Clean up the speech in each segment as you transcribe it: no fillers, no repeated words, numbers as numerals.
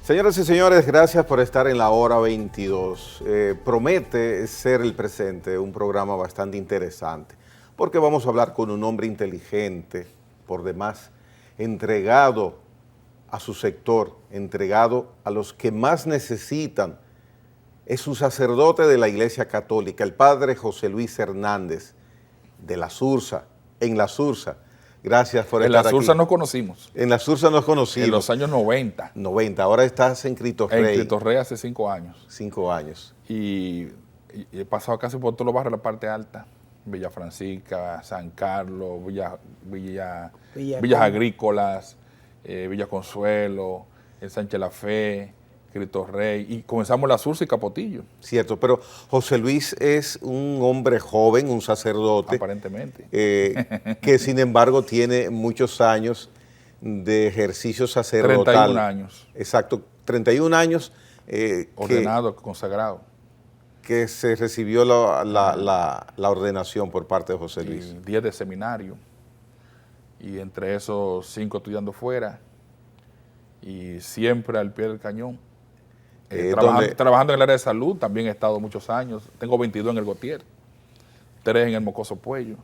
Señoras y señores, gracias por estar en la hora 22. Promete ser el presente un programa bastante interesante, porque vamos a hablar con un hombre inteligente, por demás, entregado a su sector, entregado a los que más necesitan. Es un sacerdote de la Iglesia Católica, el padre José Luis Hernández, de la Sursa, en la Sursa. Gracias por estar aquí. En la Sursa nos conocimos. En la Sursa nos conocimos. En los años 90. 90. Ahora estás en Cristo Rey. En Cristo Rey hace 5 años. 5 años. Y he pasado casi por todos los barrios de la parte alta. Villa Francisca, San Carlos, Villas Agrícolas, Villa Consuelo, el Sánchez La Fe, Cristo Rey. Y comenzamos la Sursa y Capotillo. Cierto, pero José Luis es un hombre joven, un sacerdote. Aparentemente. Que sin embargo tiene muchos años de ejercicio sacerdotal. 31 años. Exacto, 31 años. Ordenado, consagrado. Que se recibió la ordenación por parte de José Luis. Y 10 de seminario. Y entre esos 5 estudiando fuera. Y siempre al pie del cañón. Trabajando en el área de salud, también he estado muchos años. Tengo 22 en el Gautier, 3 en el Mocoso Puello.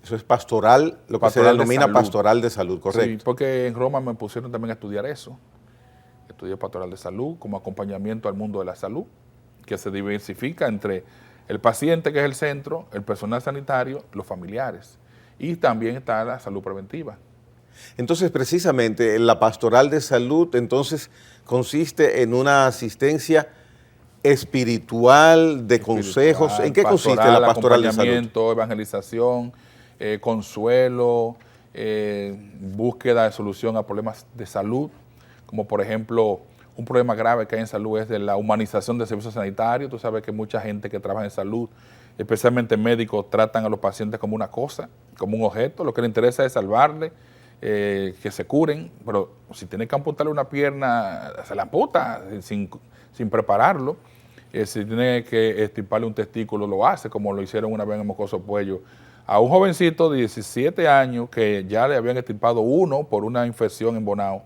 Eso es pastoral, lo que se denomina pastoral de salud, correcto. Sí, porque en Roma me pusieron también a estudiar eso. Estudié pastoral de salud como acompañamiento al mundo de la salud, que se diversifica entre el paciente, que es el centro, el personal sanitario, los familiares. Y también está la salud preventiva. Entonces, precisamente, la pastoral de salud, entonces, consiste en una asistencia espiritual, de consejos. ¿En qué consiste la pastoral de salud? Acompañamiento, evangelización, consuelo, búsqueda de solución a problemas de salud, como por ejemplo, un problema grave que hay en salud es de la humanización del servicio sanitario. Tú sabes que mucha gente que trabaja en salud, especialmente médicos, tratan a los pacientes como una cosa, como un objeto. Lo que les interesa es salvarle, que se curen, pero si tiene que amputarle una pierna, se la amputa sin prepararlo. Si tiene que extirparle un testículo, lo hace, como lo hicieron una vez en el Mocoso Puello a un jovencito de 17 años que ya le habían extirpado uno por una infección en Bonao,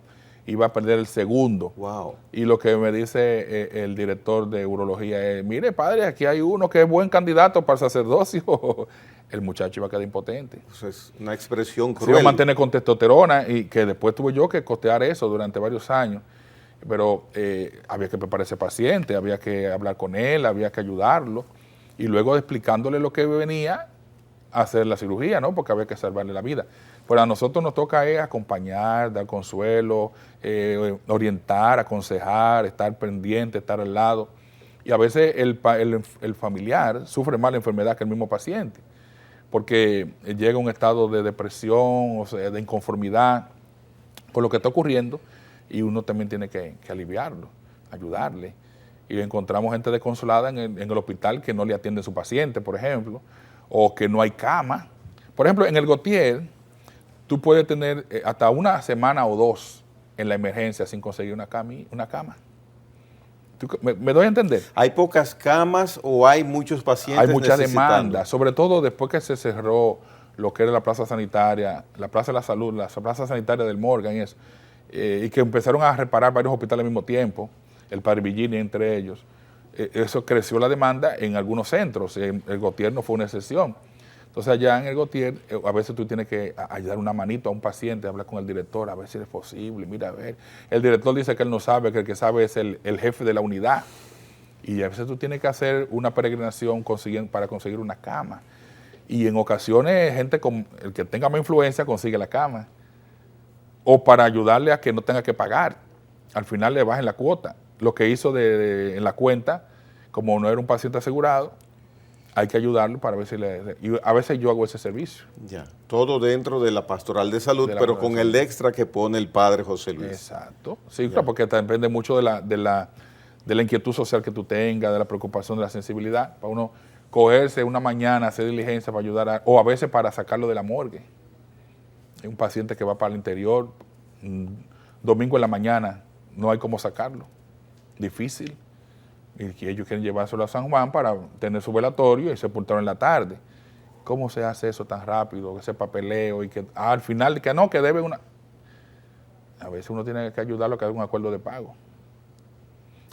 iba a perder el segundo. Wow. Y lo que me dice el director de urología es: mire, padre, aquí hay uno que es buen candidato para el sacerdocio. El muchacho iba a quedar impotente. Eso es una expresión cruel. Se iba a mantener con testosterona, y que después tuve yo que costear eso durante varios años. Pero había que preparar ese paciente, había que hablar con él, había que ayudarlo. Y luego explicándole lo que venía a hacer la cirugía, ¿no? Porque había que salvarle la vida. Pero a nosotros nos toca acompañar, dar consuelo, orientar, aconsejar, estar pendiente, estar al lado. Y a veces el familiar sufre más la enfermedad que el mismo paciente, porque llega a un estado de depresión, o sea, de inconformidad con lo que está ocurriendo, y uno también tiene que aliviarlo, ayudarle. Y encontramos gente desconsolada en el hospital que no le atiende a su paciente, por ejemplo, o que no hay cama. Por ejemplo, en el Gautier, tú puedes tener hasta una semana o 2 en la emergencia sin conseguir una cama. ¿Me doy a entender? ¿Hay pocas camas o hay muchos pacientes? Hay mucha demanda, sobre todo después que se cerró lo que era la plaza sanitaria, la plaza de la salud, la plaza sanitaria del Morgan y eso, y que empezaron a reparar varios hospitales al mismo tiempo, el Padre Virginia entre ellos. Eso creció la demanda en algunos centros, el Gautier no fue una excepción. Entonces allá en el Gautier, a veces tú tienes que ayudar una manito a un paciente, hablar con el director, a ver si es posible, mira, a ver. El director dice que él no sabe, que el que sabe es el jefe de la unidad. Y a veces tú tienes que hacer una peregrinación para conseguir una cama. Y en ocasiones gente el que tenga más influencia consigue la cama. O para ayudarle a que no tenga que pagar. Al final le bajen la cuota. Lo que hizo en la cuenta, como no era un paciente asegurado, hay que ayudarlo para ver si y a veces yo hago ese servicio. Ya, todo dentro de la pastoral de salud, pero con el extra que pone el padre José Luis. Exacto. Sí, claro, porque depende mucho de la inquietud social que tú tengas, de la preocupación, de la sensibilidad, para uno cogerse una mañana, hacer diligencia para ayudar, o a veces para sacarlo de la morgue. Hay un paciente que va para el interior, domingo en la mañana, no hay cómo sacarlo. Difícil. Y que ellos quieren llevárselo a San Juan para tener su velatorio y sepultarlo en la tarde. ¿Cómo se hace eso tan rápido? Ese papeleo y que al final que no, que debe una... A veces uno tiene que ayudarlo a que haga un acuerdo de pago.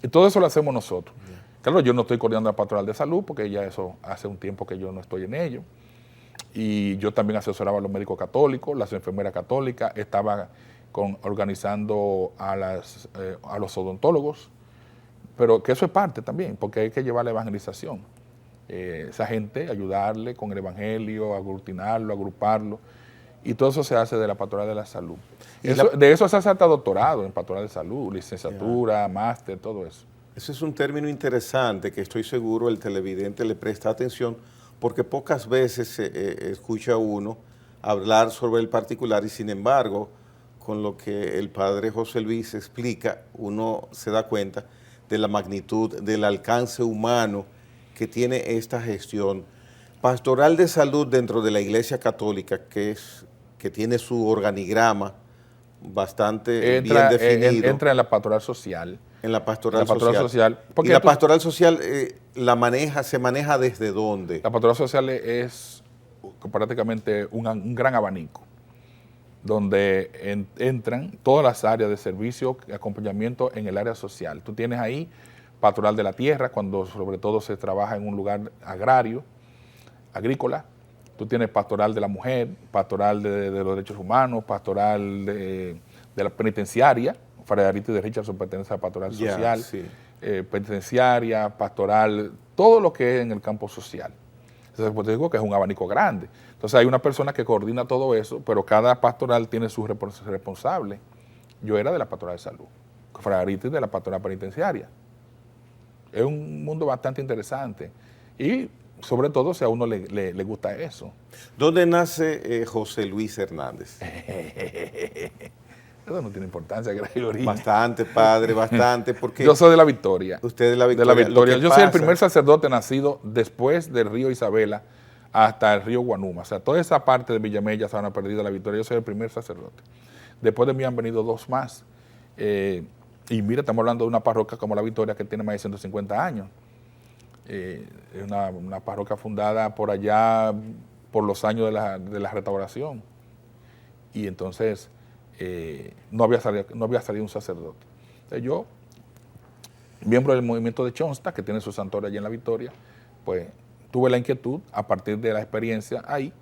Y todo eso lo hacemos nosotros. Claro, yo no estoy coordinando la pastoral de salud porque ya eso hace un tiempo que yo no estoy en ello. Y yo también asesoraba a los médicos católicos, las enfermeras católicas, estaba organizando a los odontólogos, pero que eso es parte también, porque hay que llevar la evangelización. Esa gente, ayudarle con el evangelio, aglutinarlo, agruparlo, y todo eso se hace de la pastoral de la salud. De eso se hace hasta doctorado en pastoral de salud, licenciatura, máster, todo eso. Ese es un término interesante que estoy seguro el televidente le presta atención, porque pocas veces escucha uno hablar sobre el particular y sin embargo, con lo que el padre José Luis explica, uno se da cuenta de la magnitud, del alcance humano que tiene esta gestión. Pastoral de salud dentro de la Iglesia Católica, que tiene su organigrama bastante bien definido. Entra en la pastoral social. En la pastoral social. ¿Y la pastoral social se maneja desde dónde? La pastoral social es prácticamente un gran abanico, donde entran todas las áreas de servicio y acompañamiento en el área social. Tú tienes ahí pastoral de la tierra, cuando sobre todo se trabaja en un lugar agrario, agrícola. Tú tienes pastoral de la mujer, pastoral de los derechos humanos, pastoral de la penitenciaria. Fray Aristide de Richardson pertenece a la pastoral social, penitenciaria, pastoral, todo lo que es en el campo social. Entonces, pues te digo que es un abanico grande. Entonces hay una persona que coordina todo eso, pero cada pastoral tiene su responsable. Yo era de la pastoral de salud, Fray Aristide de la pastoral penitenciaria. Es un mundo bastante interesante y sobre todo si a uno le gusta eso. ¿Dónde nace José Luis Hernández? Eso no tiene importancia, Gregorio. Bastante, padre, bastante. Porque yo soy de La Victoria. Usted de La Victoria. De La Victoria. Yo soy el primer sacerdote nacido después del río Isabela hasta el río Guanuma. O sea, toda esa parte de Villamella, Sabana Perdida, La Victoria, yo soy el primer sacerdote. Después de mí han venido dos más. Y mira, estamos hablando de una parroquia como La Victoria que tiene más de 150 años. Es una parroquia fundada por allá, por los años de la restauración. Y entonces no había salido un sacerdote. Entonces yo, miembro del movimiento de Chonsta, que tiene su santuario allí en La Victoria, pues tuve la inquietud, a partir de la experiencia ahí,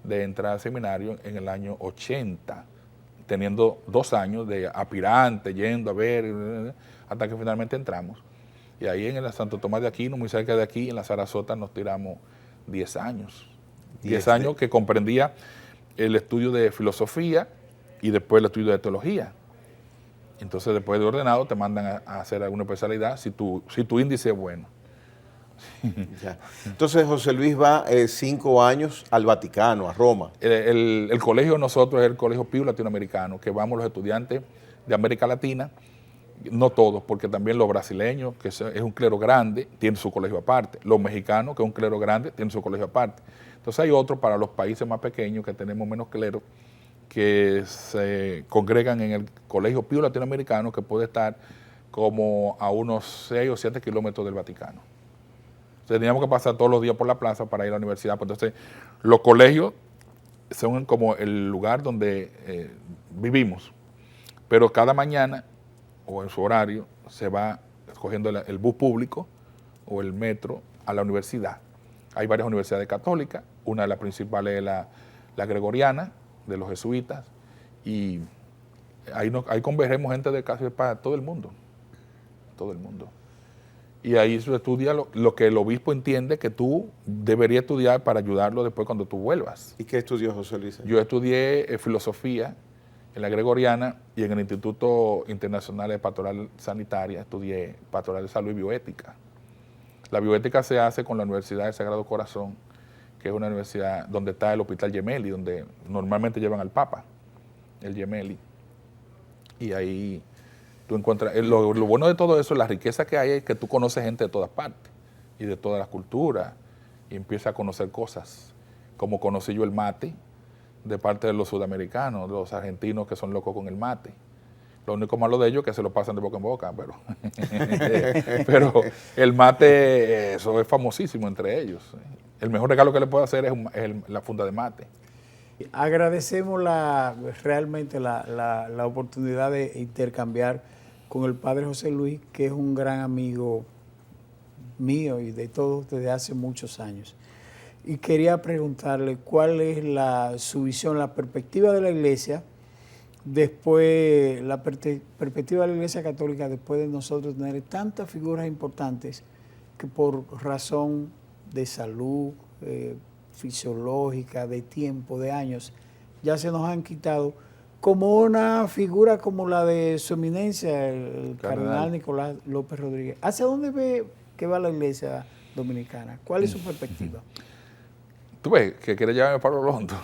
de entrar al seminario en el año 80, teniendo 2 años de aspirante, yendo a ver, hasta que finalmente entramos. Y ahí en el Santo Tomás de Aquino, muy cerca de aquí, en la Sarasota, nos tiramos 10 años. 10 años que comprendía el estudio de filosofía y después el estudio de teología. Entonces, después de ordenado, te mandan a hacer alguna especialidad si tu índice es bueno. Ya. Entonces, José Luis va 5 años al Vaticano, a Roma. El colegio de nosotros es el Colegio Pío Latinoamericano, que vamos los estudiantes de América Latina, no todos, porque también los brasileños, que es un clero grande, tienen su colegio aparte. Los mexicanos, que es un clero grande, tienen su colegio aparte. Entonces hay otros para los países más pequeños, que tenemos menos cleros, que se congregan en el Colegio Pío Latinoamericano, que puede estar como a unos 6 o 7 kilómetros del Vaticano. Entonces teníamos que pasar todos los días por la plaza para ir a la universidad. Pues entonces los colegios son como el lugar donde vivimos, pero cada mañana o en su horario se va escogiendo el bus público o el metro a la universidad. Hay varias universidades católicas, una de las principales es la Gregoriana, de los jesuitas, y ahí convergemos gente de casi para todo el mundo. Y ahí se estudia lo que el obispo entiende que tú deberías estudiar para ayudarlo después cuando tú vuelvas. ¿Y qué estudió José Luis? Yo estudié filosofía en la Gregoriana y en el Instituto Internacional de Pastoral Sanitaria estudié pastoral de salud y bioética. La bioética se hace con la Universidad del Sagrado Corazón, que es una universidad donde está el Hospital Gemelli, donde normalmente llevan al Papa, el Gemelli. Y ahí tú encuentras, lo bueno de todo eso, la riqueza que hay es que tú conoces gente de todas partes y de todas las culturas y empiezas a conocer cosas, como conocí yo el mate de parte de los sudamericanos, de los argentinos que son locos con el mate. Lo único malo de ellos es que se lo pasan de boca en boca, pero el mate, eso es famosísimo entre ellos. El mejor regalo que le puedo hacer es la funda de mate. Agradecemos realmente la oportunidad de intercambiar con el padre José Luis, que es un gran amigo mío y de todos desde hace muchos años. Y quería preguntarle cuál es su visión, la perspectiva de la Iglesia, después, la perspectiva de la Iglesia Católica, después de nosotros tener tantas figuras importantes que por razón de salud, fisiológica, de tiempo, de años, ya se nos han quitado, como una figura como la de su eminencia, el cardenal Nicolás López Rodríguez. ¿Hacia dónde ve que va la Iglesia dominicana? ¿Cuál es su perspectiva? Tú ves que quieres llevarme para lo hondo.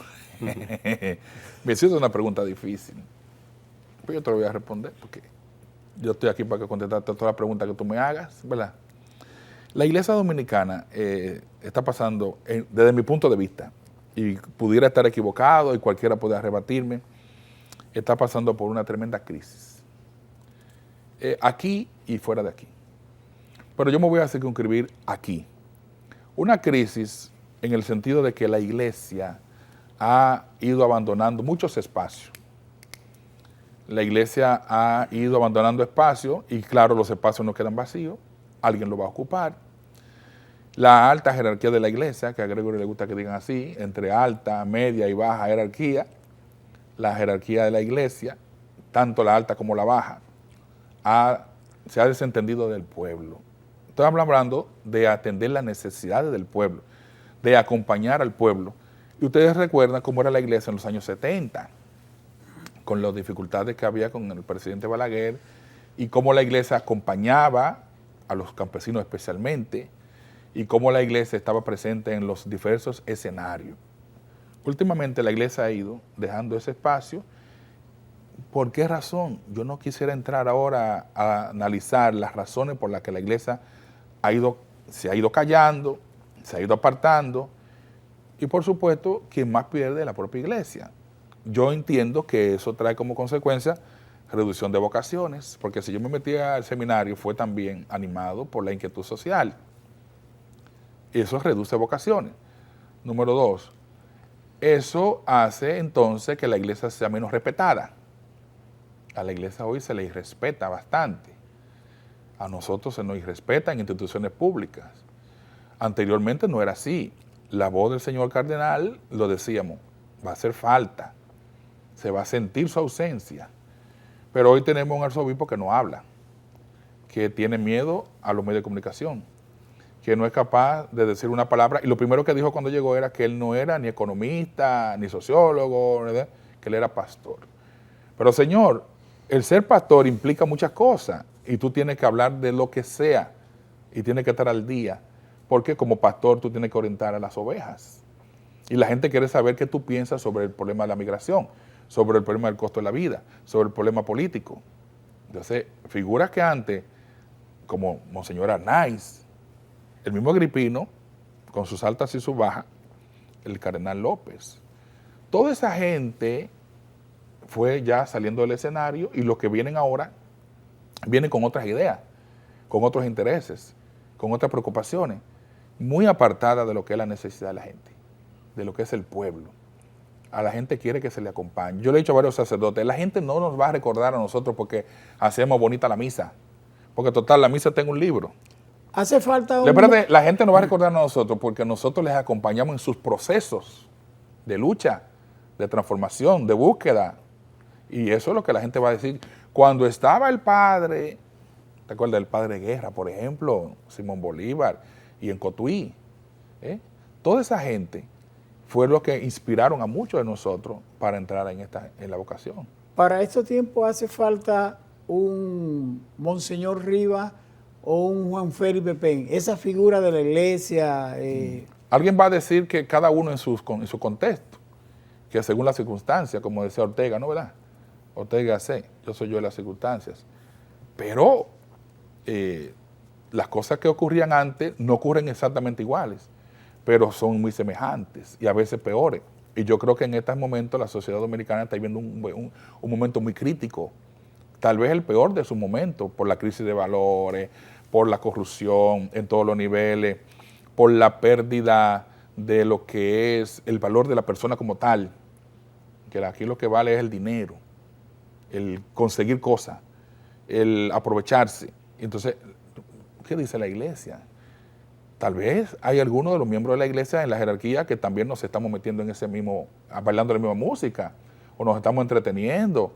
Me hiciste una pregunta difícil. Pues yo te lo voy a responder porque yo estoy aquí para contestarte todas las preguntas que tú me hagas, ¿verdad? La Iglesia dominicana está pasando, desde mi punto de vista, y pudiera estar equivocado y cualquiera puede rebatirme, está pasando por una tremenda crisis. Aquí y fuera de aquí. Pero yo me voy a circunscribir aquí. Una crisis en el sentido de que la Iglesia ha ido abandonando muchos espacios. La Iglesia ha ido abandonando espacios y claro, los espacios no quedan vacíos, alguien lo va a ocupar. La alta jerarquía de la Iglesia, que a Gregory le gusta que digan así, entre alta, media y baja jerarquía, la jerarquía de la Iglesia, tanto la alta como la baja, se ha desentendido del pueblo. Estoy hablando de atender las necesidades del pueblo, de acompañar al pueblo. Y ustedes recuerdan cómo era la Iglesia en los años 70, con las dificultades que había con el presidente Balaguer, y cómo la Iglesia acompañaba a los campesinos especialmente, y cómo la Iglesia estaba presente en los diversos escenarios. Últimamente la Iglesia ha ido dejando ese espacio. ¿Por qué razón? Yo no quisiera entrar ahora a analizar las razones por las que la Iglesia se ha ido callando, se ha ido apartando, y por supuesto, quien más pierde es la propia Iglesia. Yo entiendo que eso trae como consecuencia reducción de vocaciones, porque si yo me metí al seminario fue también animado por la inquietud social. Eso reduce vocaciones. Número 2, eso hace entonces que la Iglesia sea menos respetada. A la Iglesia hoy se le irrespeta bastante. A nosotros se nos irrespeta en instituciones públicas. Anteriormente no era así. La voz del señor cardenal, lo decíamos, va a hacer falta. Se va a sentir su ausencia. Pero hoy tenemos un arzobispo que no habla, que tiene miedo a los medios de comunicación, que no es capaz de decir una palabra. Y lo primero que dijo cuando llegó era que él no era ni economista, ni sociólogo, ¿verdad? Que él era pastor. Pero señor, el ser pastor implica muchas cosas y tú tienes que hablar de lo que sea y tienes que estar al día, porque como pastor tú tienes que orientar a las ovejas. Y la gente quiere saber qué tú piensas sobre el problema de la migración, sobre el problema del costo de la vida, sobre el problema político. Entonces, figuras que antes, como Monseñor Arnaiz, el mismo Agripino, con sus altas y sus bajas, el cardenal López. Toda esa gente fue ya saliendo del escenario y los que vienen ahora vienen con otras ideas, con otros intereses, con otras preocupaciones, muy apartadas de lo que es la necesidad de la gente, de lo que es el pueblo. A la gente quiere que se le acompañe. Yo le he dicho a varios sacerdotes, la gente no nos va a recordar a nosotros porque hacemos bonita la misa, porque total, la misa tengo un libro. Hace falta La gente nos va a recordar a nosotros porque nosotros les acompañamos en sus procesos de lucha, de transformación, de búsqueda. Y eso es lo que la gente va a decir. Cuando estaba el padre, ¿te acuerdas del padre Guerra, por ejemplo? Simón Bolívar y en Cotuí. Toda esa gente fue lo que inspiraron a muchos de nosotros para entrar en la vocación. Para estos tiempos hace falta un Monseñor Rivas o un Juan Felipe Pen, esa figura de la Iglesia. Alguien va a decir que cada uno en su contexto, que según las circunstancias, como decía Ortega, ¿no, verdad? Ortega yo soy yo en las circunstancias. Pero las cosas que ocurrían antes no ocurren exactamente iguales, pero son muy semejantes y a veces peores. Y yo creo que en estos momentos la sociedad dominicana está viviendo un momento muy crítico, tal vez el peor de su momento, por la crisis de valores, por la corrupción en todos los niveles, por la pérdida de lo que es el valor de la persona como tal, que aquí lo que vale es el dinero, el conseguir cosas. el aprovecharse. Entonces, ¿qué dice la iglesia? Tal vez hay algunos de los miembros de la iglesia en la jerarquía que también nos estamos metiendo en ese mismo, bailando la misma música, o nos estamos entreteniendo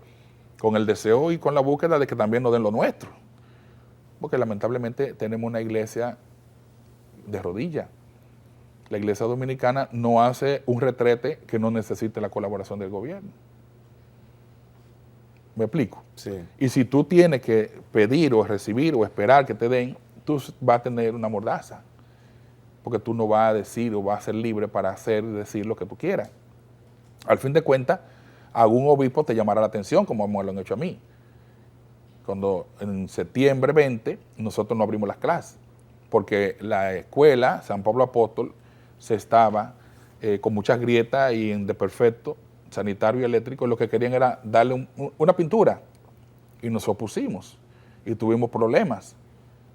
con el deseo y con la búsqueda de que también nos den lo nuestro. Porque lamentablemente tenemos una iglesia de rodillas. La iglesia dominicana no hace un retrete que no necesite la colaboración del gobierno. ¿Me explico? Sí. Y si tú tienes que pedir o recibir o esperar que te den, tú vas a tener una mordaza. Porque tú no vas a decir o vas a ser libre para hacer y decir lo que tú quieras. Al fin de cuentas, algún obispo te llamará la atención, como me lo han hecho a mí. Cuando en septiembre 20 nosotros no abrimos las clases, porque la escuela San Pablo Apóstol se estaba con muchas grietas y en desperfecto sanitario y eléctrico, lo que querían era darle una pintura, y nos opusimos y tuvimos problemas.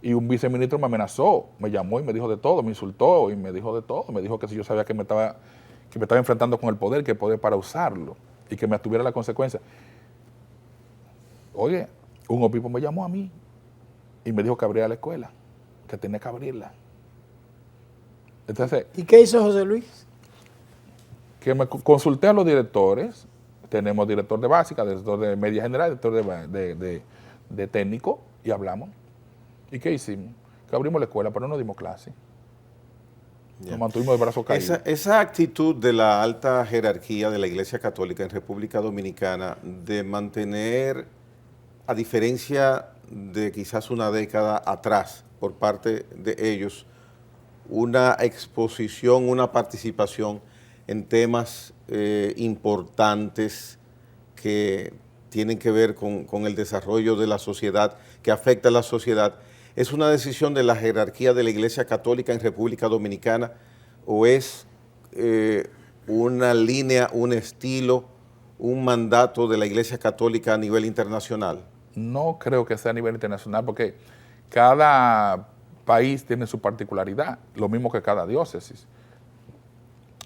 Y un viceministro me amenazó, me llamó y me dijo de todo, me insultó y me dijo de todo, me dijo que si yo sabía que me estaba enfrentando con el poder, que poder para usarlo y que me tuviera la consecuencia. Oye, un obispo me llamó a mí y me dijo que abriera la escuela, que tenía que abrirla. Entonces, ¿Y qué hizo José Luis? que me consulté a los directores, tenemos director de básica, director de media general, director de técnico, y hablamos. ¿Y qué hicimos? Que abrimos la escuela, pero no dimos clase. Nos mantuvimos de brazos caídos. Esa actitud de la alta jerarquía de la Iglesia Católica en República Dominicana de mantener, a diferencia de quizás una década atrás, por parte de ellos, una exposición, una participación en temas importantes que tienen que ver con el desarrollo de la sociedad, que afecta a la sociedad. ¿Es una decisión de la jerarquía de la Iglesia Católica en República Dominicana o es una línea, un estilo, un mandato de la Iglesia Católica a nivel internacional? No creo que sea a nivel internacional, porque cada país tiene su particularidad, lo mismo que cada diócesis.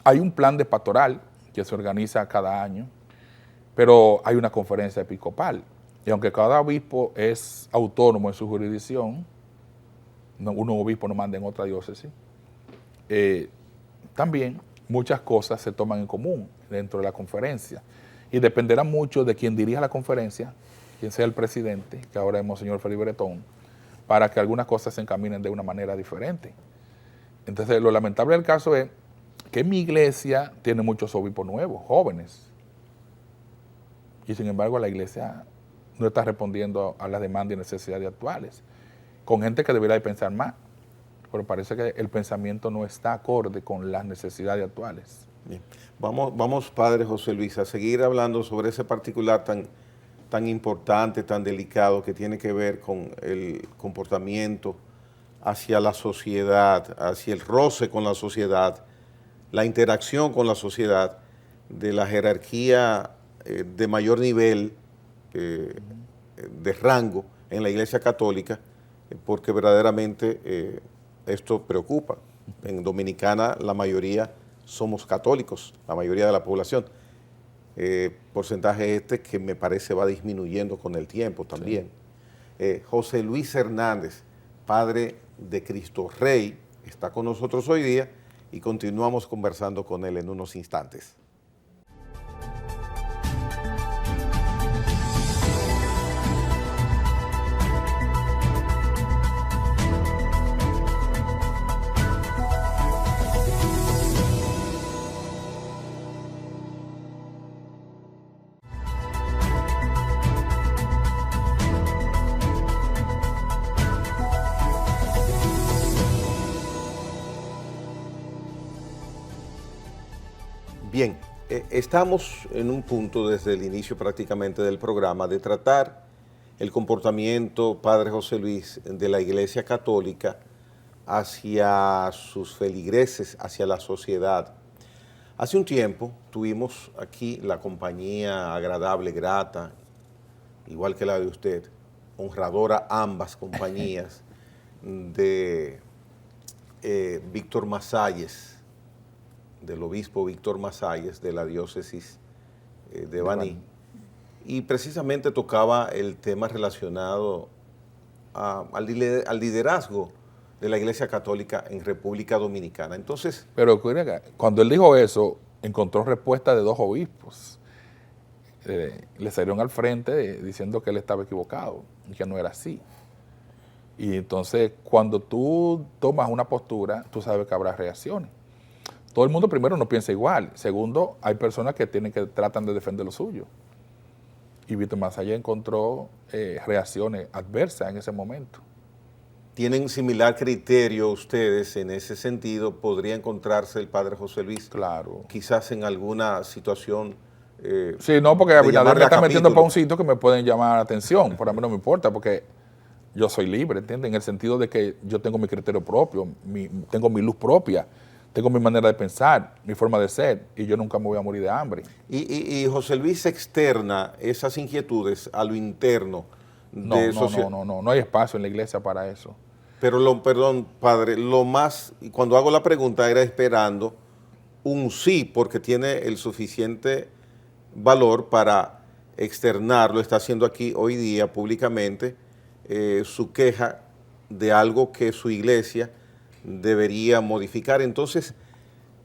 Hay un plan de pastoral que se organiza cada año, pero hay una conferencia episcopal. Y aunque cada obispo es autónomo en su jurisdicción, unos obispos no manda en otra diócesis, también muchas cosas se toman en común dentro de la conferencia. Y dependerá mucho de quien dirija la conferencia, quien sea el presidente, que ahora es Monseñor Felipe Bretón, para que algunas cosas se encaminen de una manera diferente. Entonces, lo lamentable del caso es que mi iglesia tiene muchos obispos nuevos, jóvenes. Y sin embargo, la iglesia no está respondiendo a las demandas y necesidades actuales, con gente que debería de pensar más, pero parece que el pensamiento no está acorde con las necesidades actuales. Bien. Vamos, Padre José Luis, a seguir hablando sobre ese particular tan importante, tan delicado, que tiene que ver con el comportamiento hacia la sociedad, hacia el roce con la sociedad, la interacción con la sociedad de la jerarquía de mayor nivel de rango en la Iglesia Católica, porque verdaderamente esto preocupa. En Dominicana la mayoría somos católicos, la mayoría de la población. Porcentaje que me parece va disminuyendo con el tiempo también. Sí. José Luis Hernández, padre de Cristo Rey, está con nosotros hoy día y continuamos conversando con él en unos instantes. Bien, estamos en un punto desde el inicio prácticamente del programa de tratar el comportamiento, Padre José Luis, de la Iglesia Católica hacia sus feligreses, hacia la sociedad. Hace un tiempo tuvimos aquí la compañía agradable, grata, igual que la de usted, honradora ambas compañías, de Víctor Masalles, del obispo Víctor Masalles de la diócesis de Baní, y precisamente tocaba el tema relacionado al liderazgo de la Iglesia Católica en República Dominicana. Entonces, Pero cuando él dijo eso, encontró respuesta de 2 obispos. Le salieron al frente diciendo que él estaba equivocado y que no era así. Y entonces, cuando tú tomas una postura, tú sabes que habrá reacciones. Todo el mundo, primero, no piensa igual. Segundo, hay personas que tratan de defender lo suyo. Y Víctor Mazallá encontró reacciones adversas en ese momento. ¿tienen similar criterio ustedes en ese sentido? ¿Podría encontrarse el padre José Luis? Claro. Quizás en alguna situación. Sí, no, porque de Abinader llamarle me a está metiendo capítulo. para un sitio que me pueden llamar la atención. Pero a mí no me importa porque yo soy libre, ¿entiendes? En el sentido de que yo tengo mi criterio propio, tengo mi luz propia, tengo mi manera de pensar, mi forma de ser, y yo nunca me voy a morir de hambre. Y José Luis externa esas inquietudes a lo interno. No hay espacio en la iglesia para eso. Pero, perdón, padre, lo más, y cuando hago la pregunta era esperando un sí, porque tiene el suficiente valor para externarlo, está haciendo aquí hoy día públicamente su queja de algo que su iglesia debería modificar. Entonces,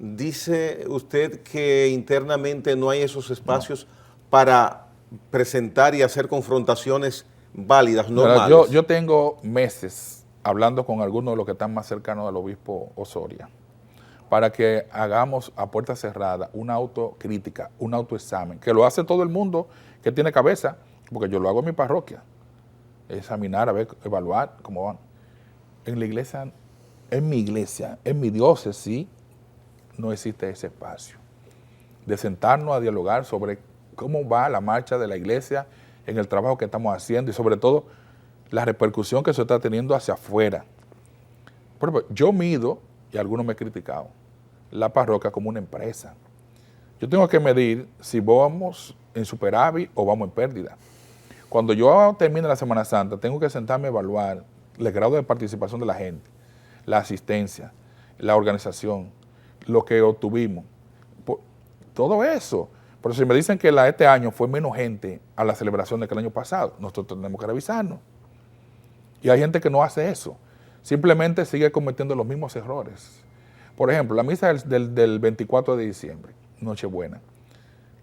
dice usted que internamente no hay esos espacios para presentar y hacer confrontaciones válidas, normales. Yo tengo meses hablando con algunos de los que están más cercanos al obispo Osoria, para que hagamos a puerta cerrada una autocrítica, un autoexamen, que lo hace todo el mundo que tiene cabeza, porque yo lo hago en mi parroquia, examinar, a ver, evaluar cómo van. En la iglesia, en mi diócesis, no existe ese espacio de sentarnos a dialogar sobre cómo va la marcha de la iglesia en el trabajo que estamos haciendo y sobre todo la repercusión que se está teniendo hacia afuera. Por ejemplo, yo mido, y algunos me han criticado, la parroquia como una empresa. Yo tengo que medir si vamos en superávit o vamos en pérdida. Cuando yo termine la Semana Santa, tengo que sentarme a evaluar el grado de participación de la gente, la asistencia, la organización, lo que obtuvimos, todo eso. Pero si me dicen que este año fue menos gente a la celebración que el año pasado, nosotros tenemos que revisarnos. Y hay gente que no hace eso, simplemente sigue cometiendo los mismos errores. Por ejemplo, la misa del 24 de diciembre, Nochebuena,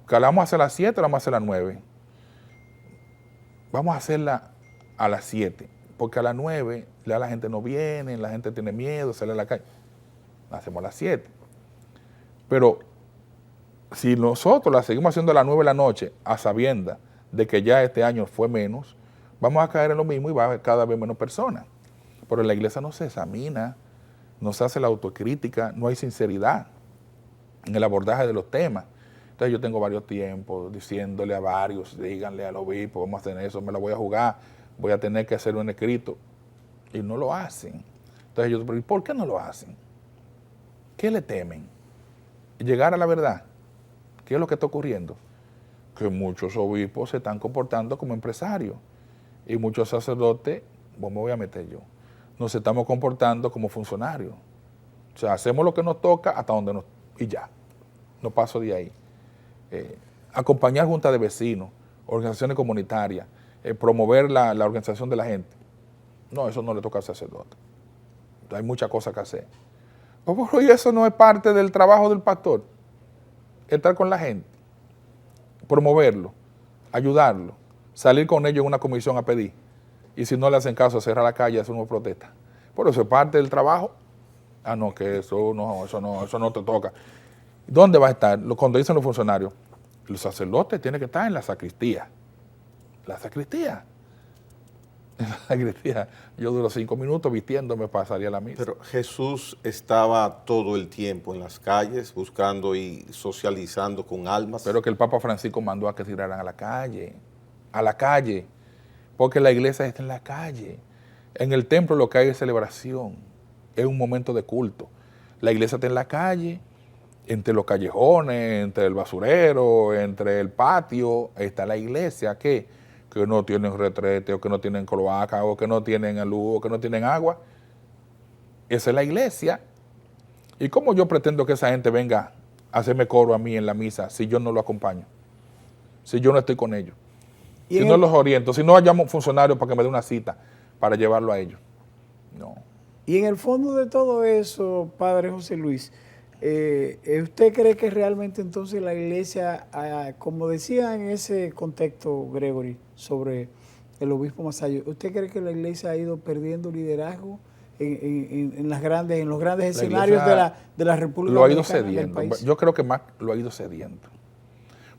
que la vamos a hacer a las 7 o la vamos a hacer a las 9. Vamos a hacerla a las 7, porque a las 9 ya la gente no viene, la gente tiene miedo, sale a la calle. La hacemos a las 7. Pero si nosotros la seguimos haciendo a las 9 de la noche, a sabiendas de que ya este año fue menos, vamos a caer en lo mismo y va a haber cada vez menos personas. Pero en la iglesia no se examina, no se hace la autocrítica, no hay sinceridad en el abordaje de los temas. Entonces yo tengo varios tiempos diciéndole a varios, díganle al obispo, vamos a hacer eso, me la voy a jugar, voy a tener que hacer un escrito. Y no lo hacen. Entonces yo, ¿y por qué no lo hacen? ¿Qué le temen? Llegar a la verdad. ¿Qué es lo que está ocurriendo? Que muchos obispos se están comportando como empresarios y muchos sacerdotes, pues me voy a meter yo, nos estamos comportando como funcionarios. O sea, hacemos lo que nos toca hasta donde nos... y ya, no paso de ahí. Acompañar juntas de vecinos, organizaciones comunitarias, promover la organización de la gente. No, eso no le toca al sacerdote. Hay muchas cosas que hacer. Y eso no es parte del trabajo del pastor. Estar con la gente, promoverlo, ayudarlo, salir con ellos en una comisión a pedir. Y si no le hacen caso, cerrar la calle, hacer una protesta. Por eso es parte del trabajo. Ah, no, que eso no te toca. ¿Dónde va a estar? Cuando dicen los funcionarios, los sacerdotes tienen que estar en la sacristía. La sacristía. En la sacristía. Yo duro 5 minutos vistiéndome para salir a la misa. Pero Jesús estaba todo el tiempo en las calles buscando y socializando con almas. Pero que el Papa Francisco mandó a que tiraran a la calle, porque la iglesia está en la calle. En el templo lo que hay es celebración, es un momento de culto. La iglesia está en la calle, entre los callejones, entre el basurero, entre el patio, está la iglesia que no tienen retrete, o que no tienen cloaca, o que no tienen luz, o que no tienen agua. Esa es la iglesia. ¿Y cómo yo pretendo que esa gente venga a hacerme coro a mí en la misa si yo no lo acompaño? Si yo no estoy con ellos. Si no los oriento, si no llamo funcionarios para que me dé una cita para llevarlo a ellos. No. Y en el fondo de todo eso, padre José Luis, ¿usted cree que realmente entonces la iglesia, como decía en ese contexto Gregory sobre el obispo Masayo, ¿usted cree que la iglesia ha ido perdiendo liderazgo en los grandes escenarios de la República lo ha ido Dominicana, cediendo? del país? Yo creo que más lo ha ido cediendo.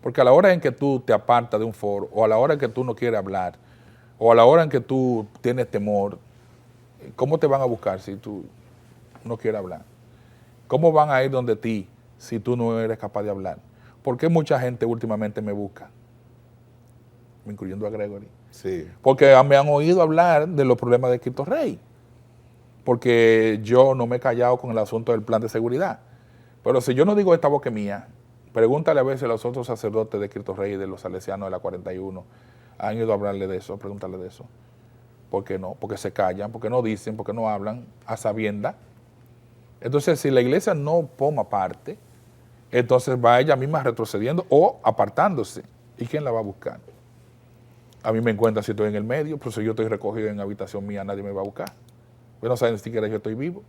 Porque a la hora en que tú te apartas de un foro, o a la hora en que tú no quieres hablar, o a la hora en que tú tienes temor, ¿cómo te van a buscar si tú no quieres hablar? ¿Cómo van a ir donde ti si tú no eres capaz de hablar? ¿Por qué mucha gente últimamente me busca? Incluyendo a Gregory. Sí. Porque me han oído hablar de los problemas de Cristo Rey. Porque yo no me he callado con el asunto del plan de seguridad. Pero si yo no digo esta voz que es mía, pregúntale a veces a los otros sacerdotes de Cristo Rey y de los salesianos de la 41, han ido a hablarle de eso, preguntarle de eso. ¿Por qué no? Porque se callan, porque no dicen, porque no hablan a sabienda. Entonces, si la iglesia no toma parte, entonces va ella misma retrocediendo o apartándose. ¿Y quién la va a buscar? A mí me encuentra si estoy en el medio, pero si yo estoy recogido en la habitación mía, nadie me va a buscar. Pues no saben ni siquiera yo estoy vivo.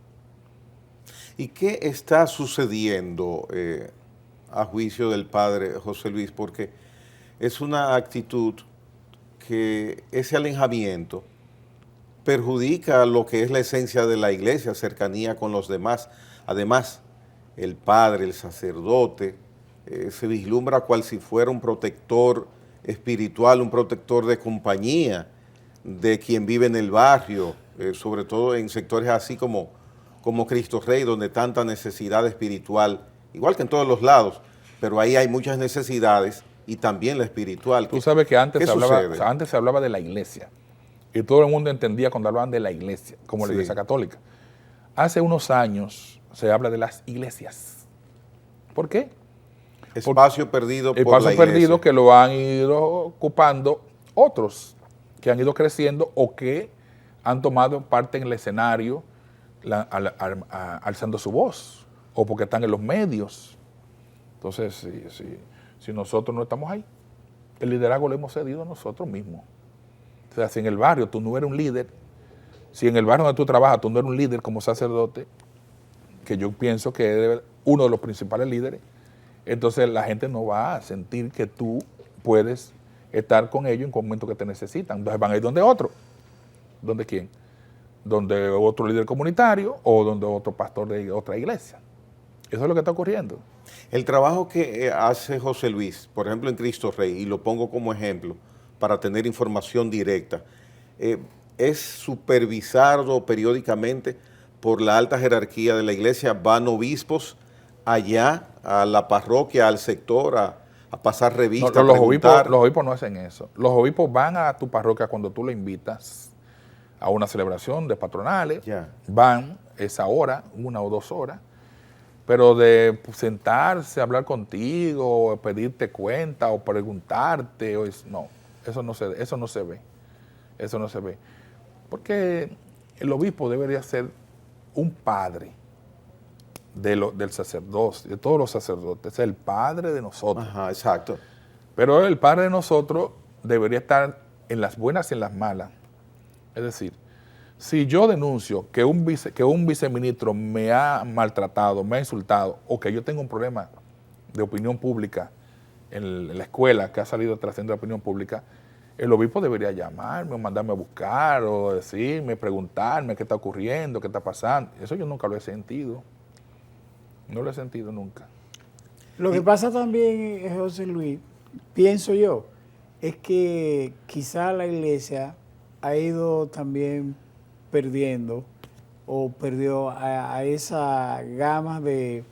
¿Y qué está sucediendo a juicio del padre José Luis? Porque es una actitud que ese alejamiento perjudica lo que es la esencia de la iglesia, cercanía con los demás. Además, el padre, el sacerdote, se vislumbra cual si fuera un protector espiritual, un protector de compañía de quien vive en el barrio, sobre todo en sectores así como Cristo Rey, donde tanta necesidad espiritual, igual que en todos los lados, pero ahí hay muchas necesidades y también la espiritual. Tú sabes que antes se hablaba de la iglesia y todo el mundo entendía cuando hablaban de la iglesia, como la iglesia católica. Hace unos años se habla de las iglesias. ¿Por qué? Espacio perdido por la iglesia. Espacio perdido que lo han ido ocupando otros que han ido creciendo o que han tomado parte en el escenario alzando su voz o porque están en los medios. Entonces, si nosotros no estamos ahí, el liderazgo lo hemos cedido nosotros mismos. O sea, si en el barrio tú no eres un líder, si en el barrio donde tú trabajas tú no eres un líder como sacerdote, que yo pienso que es uno de los principales líderes, entonces la gente no va a sentir que tú puedes estar con ellos en el momento que te necesitan. Entonces van a ir donde otro. ¿Donde quién? Donde otro líder comunitario o donde otro pastor de otra iglesia. Eso es lo que está ocurriendo. El trabajo que hace José Luis, por ejemplo en Cristo Rey, y lo pongo como ejemplo para tener información directa, es supervisado periódicamente por la alta jerarquía de la iglesia. Van obispos allá a la parroquia, al sector, a pasar revistas, los obispos no hacen eso. Los obispos van a tu parroquia cuando tú lo invitas a una celebración de patronales, van esa hora, 1 o 2 horas, pero de sentarse, hablar contigo, pedirte cuenta o preguntarte, no, eso no se ve. Eso no se ve. Porque el obispo debería ser un padre del sacerdocio, de todos los sacerdotes, es el padre de nosotros. Ajá, exacto. Pero el padre de nosotros debería estar en las buenas y en las malas. Es decir, si yo denuncio que un viceministro me ha maltratado, me ha insultado, o que yo tengo un problema de opinión pública en la escuela que ha salido trascendiendo la opinión pública, el obispo debería llamarme o mandarme a buscar o decirme, preguntarme qué está ocurriendo, qué está pasando. Eso yo nunca lo he sentido. No lo he sentido nunca. Lo que pasa también, José Luis, pienso yo, es que quizá la iglesia ha ido también perdiendo o perdió a esa gama de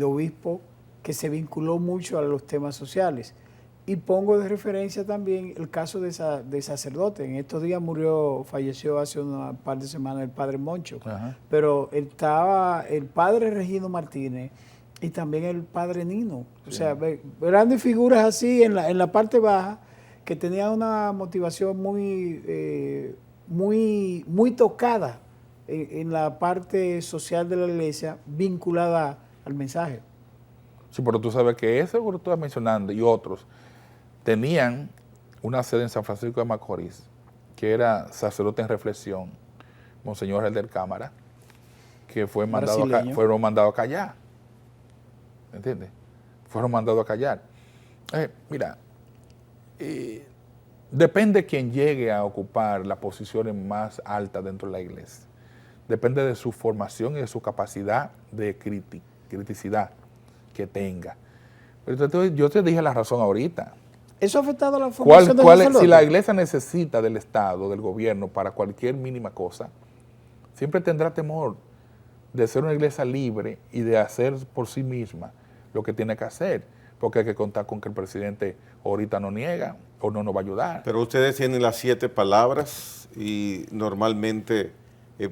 obispos que se vinculó mucho a los temas sociales. Y pongo de referencia también el caso de sacerdote. En estos días falleció hace un par de semanas el padre Moncho. Ajá. Pero estaba el padre Regino Martínez y también el padre Nino. Sí. O sea, grandes figuras así en la parte baja que tenían una motivación muy tocada en la parte social de la iglesia vinculada al mensaje. Sí, pero tú sabes que ese que tú estás mencionando y otros tenían una sede en San Francisco de Macorís, que era sacerdote en reflexión, Monseñor Elder Cámara, que fueron mandados a callar. ¿Entiendes? Fueron mandados a callar. Mira, depende quién llegue a ocupar las posiciones más altas dentro de la iglesia. Depende de su formación y de su capacidad de criticidad que tenga. Pero yo te dije la razón ahorita. ¿Eso ha afectado a la formación de los sacerdotes? Si la iglesia necesita del Estado, del gobierno, para cualquier mínima cosa, siempre tendrá temor de ser una iglesia libre y de hacer por sí misma lo que tiene que hacer, porque hay que contar con que el presidente ahorita no niega o no nos va a ayudar. Pero ustedes tienen las 7 palabras y normalmente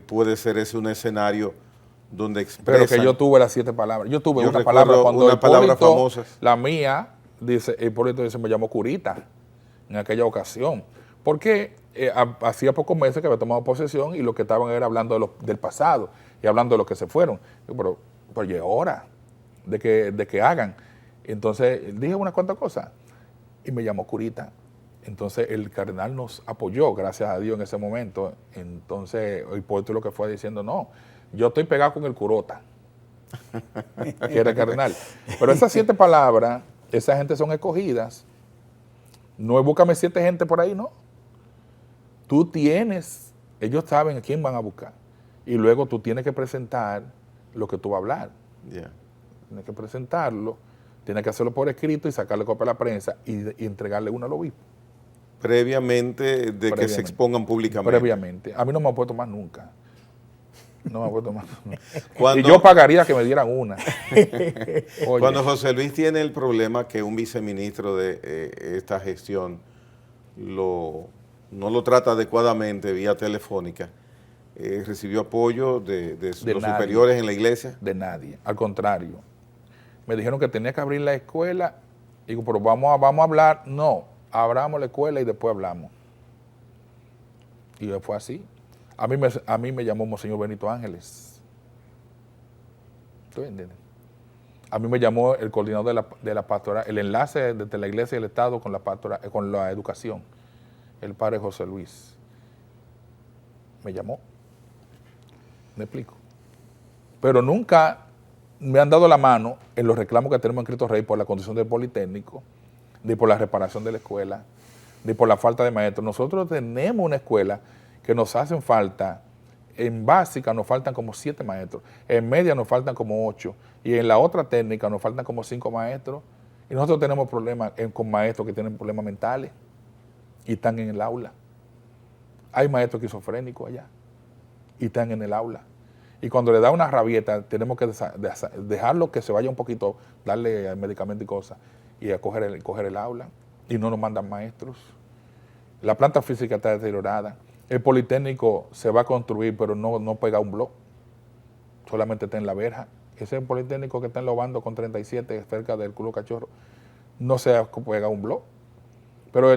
puede ser ese un escenario donde expresan. Pero que yo tuve las 7 palabras. Yo tuve una palabra cuando una palabra famosa. La mía, dice, Hipólito dice, me llamó Curita en aquella ocasión. Porque hacía pocos meses que había tomado posesión y lo que estaban era hablando del pasado y hablando de los que se fueron. Pero ya es hora de que hagan. Entonces dije unas cuantas cosas y me llamó Curita. Entonces el cardenal nos apoyó, gracias a Dios, en ese momento. Entonces Hipólito lo que fue diciendo, no, yo estoy pegado con el curota, que era el cardenal. Pero esas 7 palabras, esa gente son escogidas. No es búscame 7 gente por ahí, no. Tú tienes, ellos saben a quién van a buscar. Y luego tú tienes que presentar lo que tú vas a hablar. Yeah. Tienes que presentarlo, tienes que hacerlo por escrito y sacarle copia a la prensa y entregarle uno al obispo. Previamente de que se expongan públicamente. Previamente. A mí no me ha puesto más nunca. No me ha puesto más nunca. Y Cuando, yo pagaría que me dieran una. Oye, cuando José Luis tiene el problema que un viceministro de esta gestión no lo trata adecuadamente vía telefónica, ¿recibió apoyo de los nadie, superiores en la iglesia? De nadie. Al contrario. Me dijeron que tenía que abrir la escuela. Digo, pero vamos a hablar. No, abramos la escuela y después hablamos. Y fue así. A mí me llamó Monseñor Benito Ángeles. ¿Tú entiendes? A mí me llamó el coordinador de la pastoral, el enlace desde la iglesia y el Estado con la educación, el padre José Luis. Me llamó. ¿Me explico? Pero nunca me han dado la mano en los reclamos que tenemos en Cristo Rey por la condición del Politécnico, ni por la reparación de la escuela, ni por la falta de maestros. Nosotros tenemos una escuela que nos hacen falta, en básica nos faltan como 7 maestros, en media nos faltan como 8, y en la otra técnica nos faltan como 5 maestros, y nosotros tenemos problemas con maestros que tienen problemas mentales y están en el aula. Hay maestros esquizofrénicos allá y están en el aula. Y cuando le da una rabieta, tenemos que dejarlo que se vaya un poquito, darle medicamento y cosas, y a coger el aula, y no nos mandan maestros. La planta física está deteriorada. El Politécnico se va a construir, pero no pega un bloque, solamente está en la verja. Ese Politécnico que está en Lobando con 37, cerca del Culo Cachorro, no se pega un bloque. Pero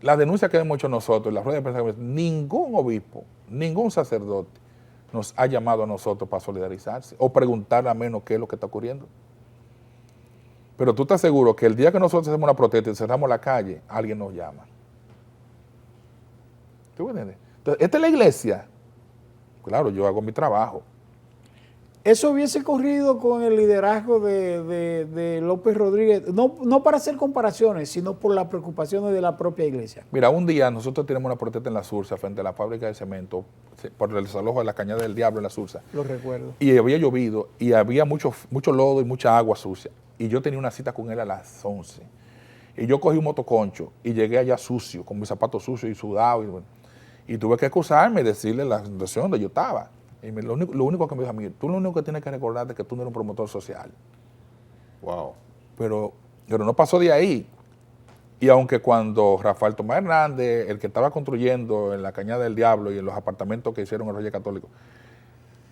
la denuncia que hemos hecho nosotros, la rueda de prensa, ningún obispo, ningún sacerdote nos ha llamado a nosotros para solidarizarse o preguntar a menos qué es lo que está ocurriendo. Pero tú estás seguro que el día que nosotros hacemos una protesta y cerramos la calle, alguien nos llama. ¿Tú entiendes? Entonces, esta es la iglesia. Claro, yo hago mi trabajo. Eso hubiese corrido con el liderazgo de López Rodríguez, no para hacer comparaciones, sino por las preocupaciones de la propia iglesia. Mira, un día nosotros tenemos una protesta en la Sursa frente a la fábrica de cemento por el desalojo de la Cañada del Diablo en la Sursa. Lo recuerdo. Y había llovido y había mucho lodo y mucha agua sucia. Y yo tenía una cita con él a las 11. Y yo cogí un motoconcho y llegué allá sucio, con mis zapatos sucios y sudado. Y tuve que excusarme y decirle la situación donde yo estaba. Y lo único que me dijo a mí, tú lo único que tienes que recordarte es que tú no eres un promotor social. Wow. Pero no pasó de ahí. Y aunque cuando Rafael Tomás Hernández, el que estaba construyendo en la Cañada del Diablo y en los apartamentos que hicieron en el Reyes Católicos,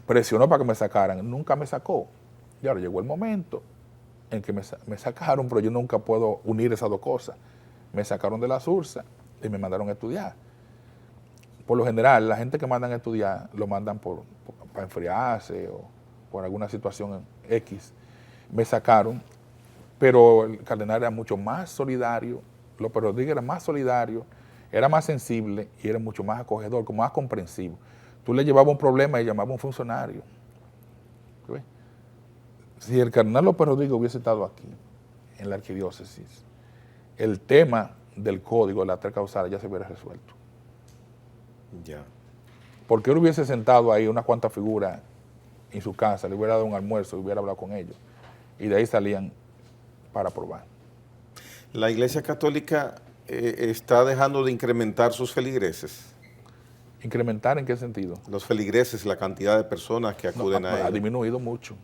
presionó para que me sacaran, nunca me sacó. Y ahora llegó el momento en que me sacaron, pero yo nunca puedo unir esas dos cosas. Me sacaron de la Sursa y me mandaron a estudiar. Por lo general, la gente que mandan a estudiar lo mandan para enfriarse o por alguna situación X. Me sacaron, pero el cardenal era mucho más solidario, López Rodríguez era más solidario, era más sensible y era mucho más acogedor, como más comprensivo. Tú le llevabas un problema y llamabas a un funcionario. ¿Ves? Si el cardenal López Rodríguez hubiese estado aquí, en la arquidiócesis, el tema del código de las 3 causales ya se hubiera resuelto. Ya. Porque él hubiese sentado ahí unas cuantas figuras en su casa, le hubiera dado un almuerzo y hubiera hablado con ellos. Y de ahí salían para aprobar. La Iglesia Católica está dejando de incrementar sus feligreses. ¿Incrementar en qué sentido? Los feligreses, la cantidad de personas que acuden a Ha ellos. disminuido mucho.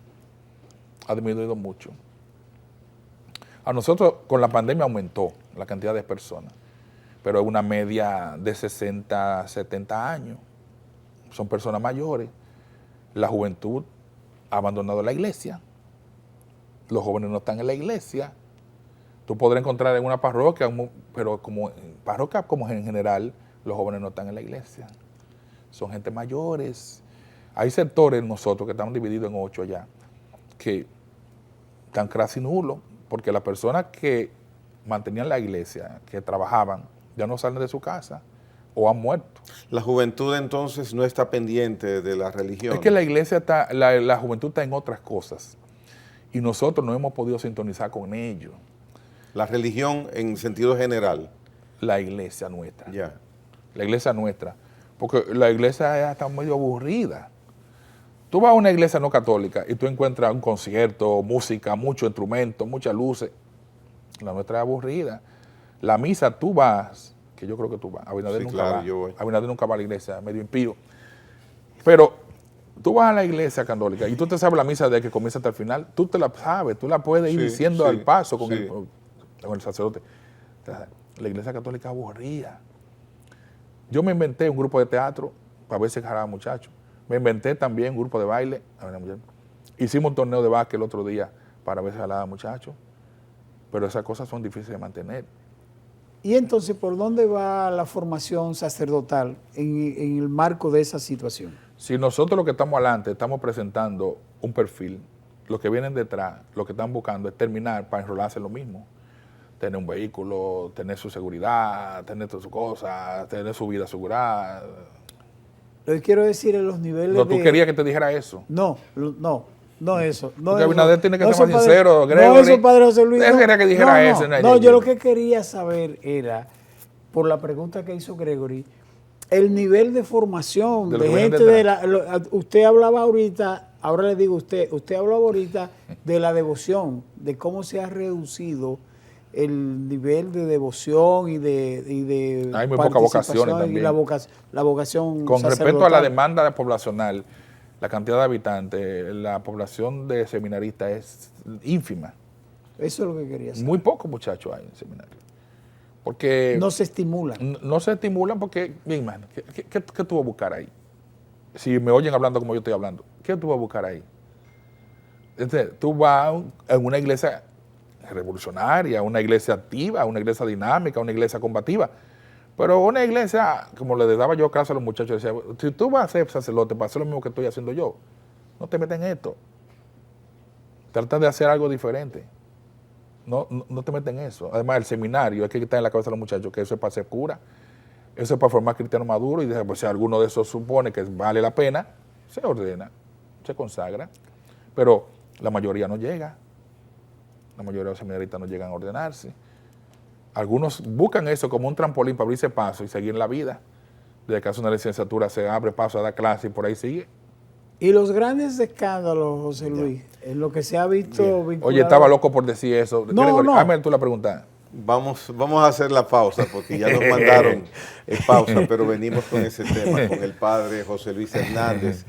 Ha disminuido mucho. A nosotros con la pandemia aumentó la cantidad de personas, pero es una media de 60, 70 años. Son personas mayores. La juventud ha abandonado la iglesia. Los jóvenes no están en la iglesia. Tú podrás encontrar en una parroquia, pero como en parroquias como en general, los jóvenes no están en la iglesia. Son gente mayores. Hay sectores nosotros que estamos divididos en 8 allá, que están casi nulos, porque las personas que mantenían la iglesia, que trabajaban, ya no salen de su casa o han muerto. La juventud entonces no está pendiente de la religión. Es que la iglesia está, la juventud está en otras cosas y nosotros no hemos podido sintonizar con ellos. La religión en sentido general. La iglesia nuestra. Ya. La iglesia nuestra. Porque la iglesia está medio aburrida. Tú vas a una iglesia no católica y tú encuentras un concierto, música, muchos instrumentos, muchas luces. La nuestra es aburrida. La misa tú vas, que yo creo que tú vas. Abinader Sí, nunca claro, va. yo voy. Abinader nunca va a la iglesia, medio impío. Pero tú vas a la iglesia católica y tú te sabes la misa desde que comienza hasta el final. Tú te la sabes, tú la puedes ir Sí, diciendo sí, al paso con, sí. con el sacerdote. La iglesia católica es aburrida. Yo me inventé un grupo de teatro para ver si jalaba muchachos. Me inventé también un grupo de baile. Hicimos un torneo de básquet el otro día para ver si jalaba muchachos. Pero esas cosas son difíciles de mantener. Y entonces, ¿por dónde va la formación sacerdotal en el marco de esa situación? Si nosotros lo que estamos adelante estamos presentando un perfil, los que vienen detrás, lo que están buscando es terminar para enrolarse en lo mismo. Tener un vehículo, tener su seguridad, tener todas sus cosas, tener su vida asegurada. Lo que quiero decir es los niveles No, tú querías que te dijera eso. No eso. No Porque eso. Abinader tiene que No ser más eso, sincero, No Gregory. eso, Padre José Luis. Él quería que dijera eso. No, yo lo que quería saber era, por la pregunta que hizo Gregory, el nivel de formación De lo de que vienen gente detrás. usted hablaba ahorita, ahora le digo usted hablaba ahorita de la devoción, de cómo se ha reducido el nivel de devoción y de Hay muy pocas vocaciones participación y también. la vocación Con respecto a la sacerdotal. demanda poblacional, la cantidad de habitantes, la población de seminaristas es ínfima. Eso es lo que quería saber. Muy pocos muchachos hay en seminario. Porque No se estimulan. no se estimulan porque, bien, man, ¿qué tú vas a buscar ahí? Si me oyen hablando como yo estoy hablando, ¿qué tú vas a buscar ahí? Entonces, tú vas a una iglesia revolucionaria, una iglesia activa, una iglesia dinámica, una iglesia combativa. Pero una iglesia, como le daba yo clase a los muchachos, decía, si tú vas a ser sacerdote para hacer lo mismo que estoy haciendo yo, no te metas en esto. Trata de hacer algo diferente. No te metas en eso. Además, el seminario, es que está en la cabeza de los muchachos que eso es para ser cura, eso es para formar cristianos maduros, y pues, si alguno de esos supone que vale la pena, se ordena, se consagra. Pero la mayoría no llega. La mayoría de los seminaristas no llegan a ordenarse. Algunos buscan eso como un trampolín para abrirse paso y seguir en la vida. Desde que hace una licenciatura se abre paso a dar clase y por ahí sigue. Y los grandes escándalos, José Luis, en lo que se ha visto vinculado... Oye, estaba loco por decir eso. No, Gregory, no. hazme tú la pregunta. Vamos a hacer la pausa porque ya nos mandaron pausa, pero venimos con ese tema, con el padre José Luis Hernández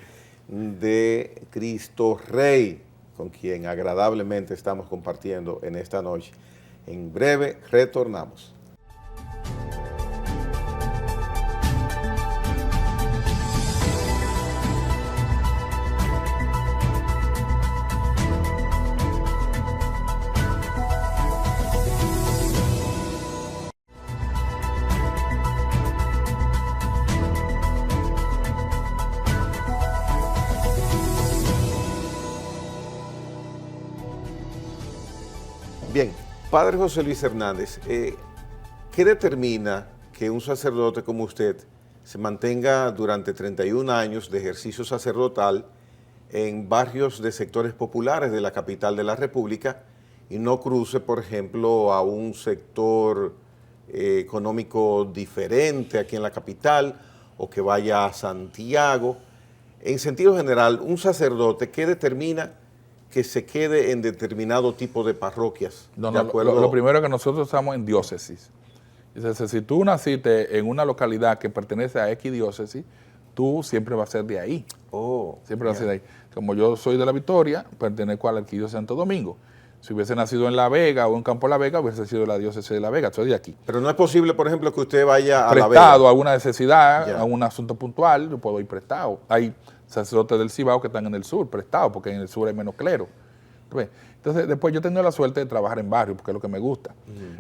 de Cristo Rey, con quien agradablemente estamos compartiendo en esta noche. En breve retornamos. Bien, padre José Luis Hernández, ¿qué determina que un sacerdote como usted se mantenga durante 31 años de ejercicio sacerdotal en barrios de sectores populares de la capital de la República y no cruce, por ejemplo, a un sector económico diferente aquí en la capital o que vaya a Santiago? En sentido general, un sacerdote, ¿qué determina que se quede en determinado tipo de parroquias? No, de acuerdo... lo primero es que nosotros estamos en diócesis. Entonces, si tú naciste en una localidad que pertenece a X diócesis, tú siempre vas a ser de ahí. Siempre vas a ser de ahí. Como yo soy de La Victoria, pertenezco a la Arquidiócesis de Santo Domingo. Si hubiese nacido en La Vega o en Campo La Vega, hubiese sido la diócesis de La Vega. Soy de aquí. Pero no es posible, por ejemplo, que usted vaya a La Vega. Prestado a alguna necesidad, a un asunto puntual, yo puedo ir prestado. Hay sacerdotes del Cibao que están en el sur, prestados, porque en el sur hay menos clero. Entonces, después yo he tenido la suerte de trabajar en barrio, porque es lo que me gusta.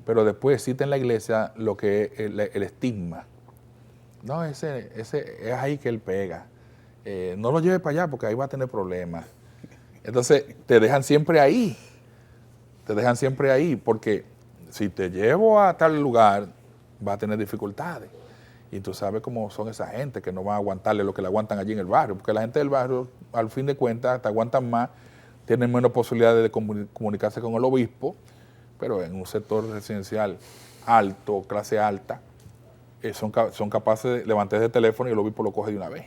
Pero después existe en la iglesia lo que es el estigma. No, ese es ahí que él pega. No lo lleve para allá porque ahí va a tener problemas. Entonces, te dejan siempre ahí. Te dejan siempre ahí, porque si te llevo a tal lugar, va a tener dificultades. Y tú sabes cómo son esa gente, que no van a aguantarle lo que le aguantan allí en el barrio, porque la gente del barrio, al fin de cuentas, te aguantan más, tienen menos posibilidades de comunicarse con el obispo, pero en un sector residencial alto, clase alta, son capaces de levantarse el teléfono y el obispo lo coge de una vez.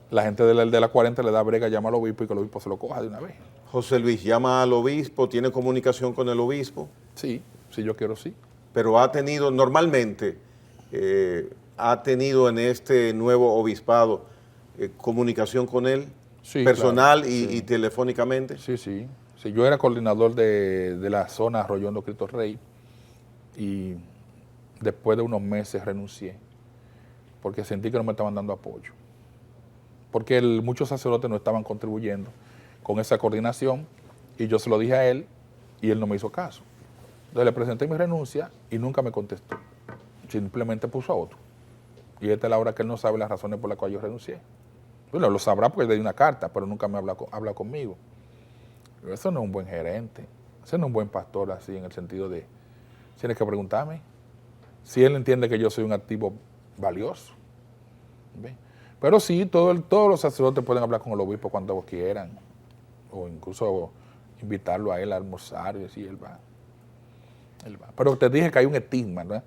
La gente de la 40 le da brega, llama al obispo y que el obispo se lo coja de una vez. José Luis, llama al obispo, tiene comunicación con el obispo. Sí, si yo quiero, sí. Pero ha tenido, normalmente, ha tenido en este nuevo obispado comunicación con él, sí, personal claro, y telefónicamente. Sí. Yo era coordinador de la zona Arroyo Hondo Cristo Rey y después de unos meses renuncié porque sentí que no me estaban dando apoyo. Porque muchos sacerdotes no estaban contribuyendo con esa coordinación y yo se lo dije a él y él no me hizo caso. Entonces le presenté mi renuncia y nunca me contestó. Simplemente puso a otro. Y esta es la hora que él no sabe las razones por las cuales yo renuncié. Bueno, lo sabrá porque le di una carta, pero nunca me habla conmigo. Pero eso no es un buen gerente, eso no es un buen pastor así en el sentido de, tienes que preguntarme si él entiende que yo soy un activo valioso. ¿Ve? Pero sí, todos los sacerdotes pueden hablar con el obispo cuando quieran, o incluso invitarlo a él a almorzar y así él va. Pero te dije que hay un estigma, ¿no? O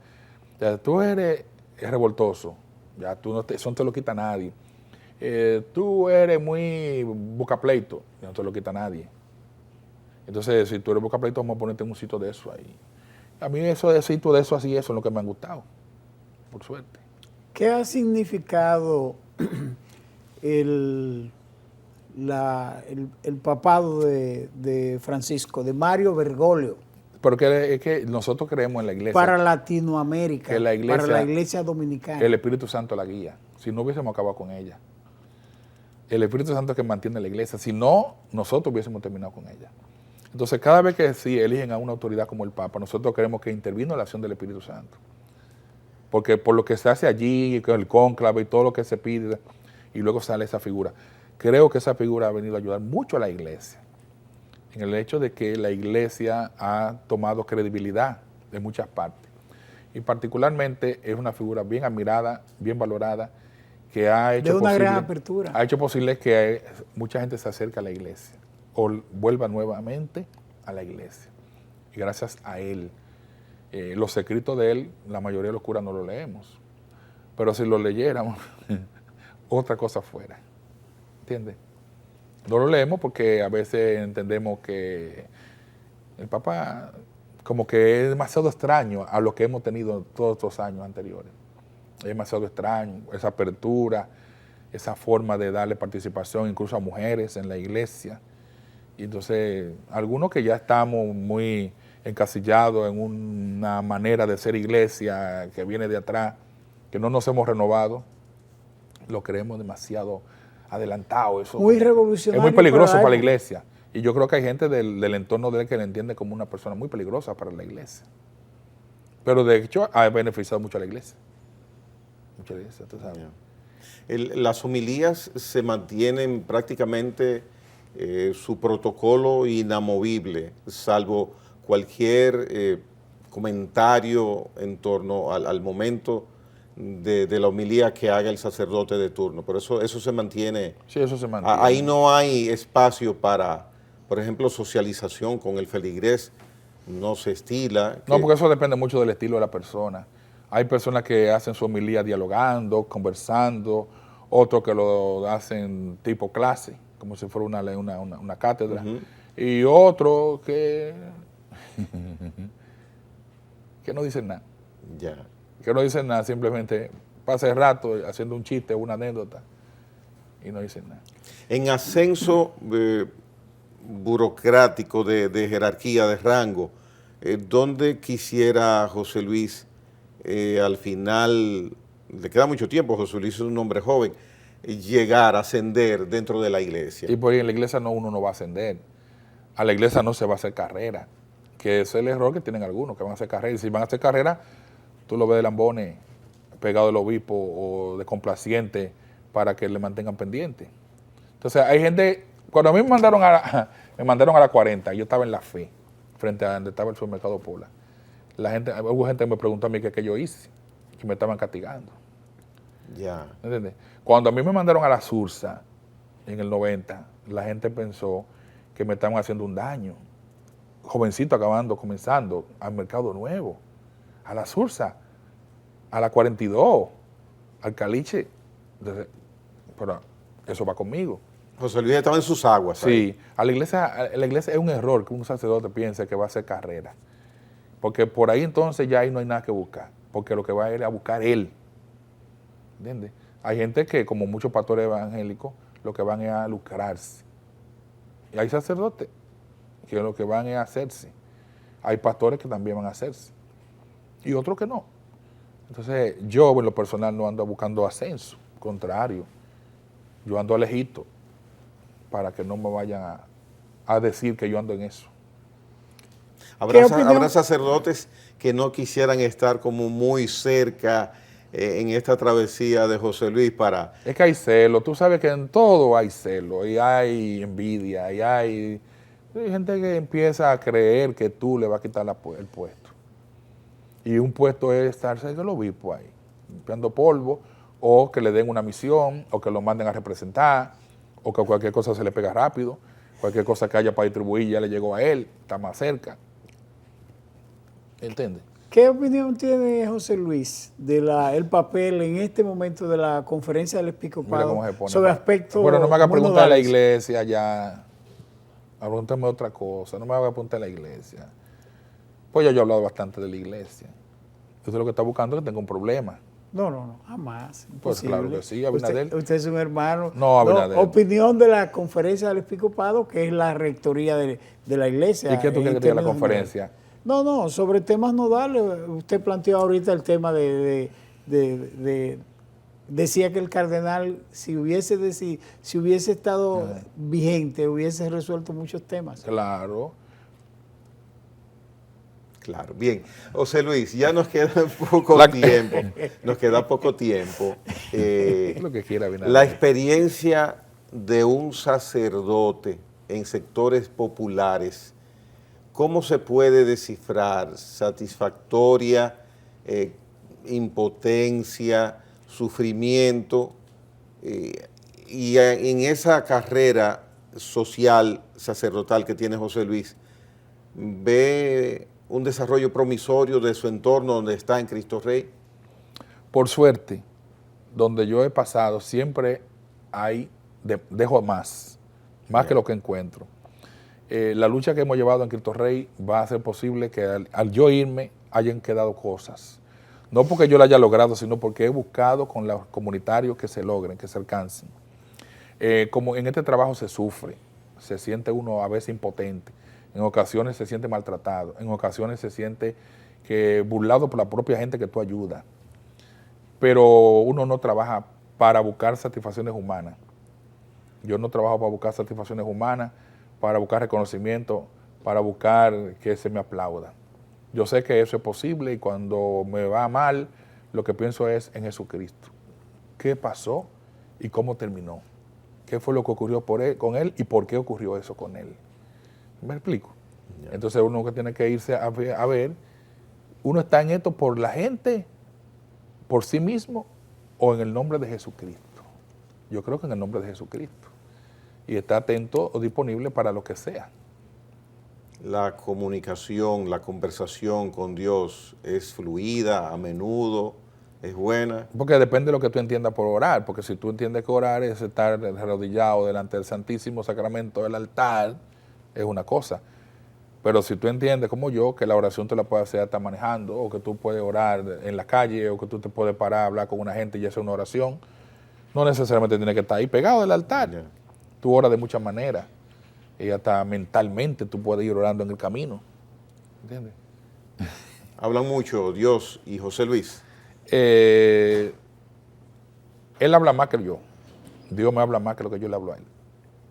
sea, tú eres revoltoso, ya eso no te lo quita nadie. Tú eres muy buscapleito, no te lo quita nadie. Entonces, si tú eres buscapleito, vamos a ponerte en un sitio de eso ahí. A mí eso de sitio de eso así, eso es lo que me han gustado, por suerte. ¿Qué ha significado el papado de Francisco, de Mario Bergoglio? Porque es que nosotros creemos en la iglesia. Para Latinoamérica, que la iglesia, para la iglesia dominicana. El Espíritu Santo la guía. Si no hubiésemos acabado con ella. El Espíritu Santo es que mantiene la iglesia. Si no, nosotros hubiésemos terminado con ella. Entonces, cada vez que sí eligen a una autoridad como el Papa, nosotros queremos que intervino la acción del Espíritu Santo. Porque por lo que se hace allí, con el cónclave y todo lo que se pide, y luego sale esa figura. Creo que esa figura ha venido a ayudar mucho a la iglesia, en el hecho de que la iglesia ha tomado credibilidad de muchas partes. Y particularmente es una figura bien admirada, bien valorada, que ha hecho una gran apertura. Ha hecho posible que mucha gente se acerque a la iglesia o vuelva nuevamente a la iglesia. Y gracias a él, los escritos de él, la mayoría de los curas no los leemos. Pero si los leyéramos, otra cosa fuera. ¿Entiendes? No lo leemos porque a veces entendemos que el Papa como que es demasiado extraño a lo que hemos tenido todos estos años anteriores. Es demasiado extraño, esa apertura, esa forma de darle participación incluso a mujeres en la iglesia. Y entonces, algunos que ya estamos muy encasillados en una manera de ser iglesia que viene de atrás, que no nos hemos renovado, lo creemos demasiado adelantado. Eso muy revolucionario. Es muy peligroso para la iglesia. Y yo creo que hay gente del entorno de él que le entiende como una persona muy peligrosa para la iglesia. Pero de hecho ha beneficiado mucho a la iglesia. Mucha iglesia, tú sabes. Las homilías se mantienen prácticamente su protocolo inamovible, salvo cualquier comentario en torno al momento de la homilía que haga el sacerdote de turno, pero eso se mantiene. Sí, eso se mantiene. Ahí no hay espacio para, por ejemplo, socialización con el feligrés, no se estila. No, porque eso depende mucho del estilo de la persona. Hay personas que hacen su homilía dialogando, conversando, otros que lo hacen tipo clase, como si fuera una cátedra, y otros que no dicen nada. Ya. Que no dicen nada, simplemente pasa el rato haciendo un chiste, una anécdota, y no dicen nada. En ascenso burocrático de jerarquía, de rango, ¿dónde quisiera José Luis, al final, le queda mucho tiempo, José Luis es un hombre joven, llegar a ascender dentro de la iglesia? Y pues en la iglesia uno no va a ascender, a la iglesia no se va a hacer carrera, que ese es el error que tienen algunos, que van a hacer carrera, y si van a hacer carrera, tú lo ves de lambones, pegado del obispo o de complaciente para que le mantengan pendiente. Entonces hay gente, cuando a mí me mandaron a la 40, yo estaba en la fe, frente a donde estaba el supermercado Pola. Hubo gente que me preguntó a mí qué yo hice, que me estaban castigando. Ya. ¿Entiendes? Cuando a mí me mandaron a la Sursa, en el 90, la gente pensó que me estaban haciendo un daño. Jovencito comenzando al Mercado Nuevo, a la Sursa, a la 42, al Caliche. Pero eso va conmigo. José Luis estaba en sus aguas. Sí, ahí. A la iglesia es un error que un sacerdote piense que va a hacer carrera. Porque por ahí entonces ya ahí no hay nada que buscar. Porque lo que va a ir a buscar él. ¿Entiendes? Hay gente que, como muchos pastores evangélicos, lo que van es a lucrarse. Y hay sacerdotes que lo que van es a hacerse. Hay pastores que también van a hacerse. Y otros que no. Entonces, yo en lo personal no ando buscando ascenso. Contrario. Yo ando alejito para que no me vayan a decir que yo ando en eso. ¿Habrá sacerdotes que no quisieran estar como muy cerca en esta travesía de José Luis para...? Es que hay celo, tú sabes que en todo hay celo, y hay envidia, y hay gente que empieza a creer que tú le vas a quitar el puesto. Y un puesto es estar cerca del obispo ahí, limpiando polvo, o que le den una misión, o que lo manden a representar, o que cualquier cosa se le pega rápido, cualquier cosa que haya para distribuir ya le llegó a él, está más cerca. ¿Entiendes? ¿Qué opinión tiene José Luis el papel en este momento de la conferencia del episcopado sobre aspectos? Bueno, no me haga preguntar a la nodales? iglesia ya, pregúntame otra cosa, no me haga preguntar a la iglesia. Pues ya yo he hablado bastante de la iglesia. Usted lo que está buscando es que tenga un problema. No, jamás. Pues Imposible. claro que sí, Abinader. Usted es un hermano. No, Abinader. Opinión de la conferencia del episcopado, que es la rectoría de la iglesia. ¿Y qué tú quieres que diga la conferencia? No, sobre temas nodales. Usted planteó ahorita el tema decía que el cardenal, si hubiese estado vigente, hubiese resuelto muchos temas. Claro. Claro, bien. José Luis, ya nos queda poco tiempo. Nos queda poco tiempo. Lo que quiera, Abinader. La experiencia de un sacerdote en sectores populares, ¿cómo se puede descifrar? ¿Satisfactoria, impotencia, sufrimiento? Y en esa carrera social, sacerdotal que tiene José Luis, ¿ve un desarrollo promisorio de su entorno donde está en Cristo Rey? Por suerte, donde yo he pasado, siempre dejo más que lo que encuentro. La lucha que hemos llevado en Cristo Rey va a hacer posible que al yo irme hayan quedado cosas. No porque yo la haya logrado, sino porque he buscado con los comunitarios que se logren, que se alcancen. Como en este trabajo se sufre, se siente uno a veces impotente, en ocasiones se siente maltratado, en ocasiones se siente burlado por la propia gente que tú ayudas. Pero uno no trabaja para buscar satisfacciones humanas. Yo no trabajo para buscar satisfacciones humanas, para buscar reconocimiento, para buscar que se me aplauda. Yo sé que eso es posible y cuando me va mal, lo que pienso es en Jesucristo. ¿Qué pasó y cómo terminó? ¿Qué fue lo que ocurrió con él y por qué ocurrió eso con él? ¿Me explico? Entonces uno que tiene que irse a ver uno está en esto por la gente, por sí mismo o en el nombre de Jesucristo. Yo creo que en el nombre de Jesucristo. Y está atento o disponible para lo que sea. La comunicación, la conversación con Dios es fluida, a menudo, es buena. Porque depende de lo que tú entiendas por orar, porque si tú entiendes que orar es estar arrodillado delante del Santísimo Sacramento del altar, es una cosa. Pero si tú entiendes, como yo, que la oración te la puedes hacer hasta manejando, o que tú puedes orar en la calle, o que tú te puedes parar a hablar con una gente y hacer una oración, no necesariamente tienes que estar ahí pegado del altar. Yeah. Tú oras de muchas maneras, y hasta mentalmente tú puedes ir orando en el camino. ¿Entiendes? Hablan mucho Dios y José Luis. Él habla más que yo. Dios me habla más que lo que yo le hablo a él.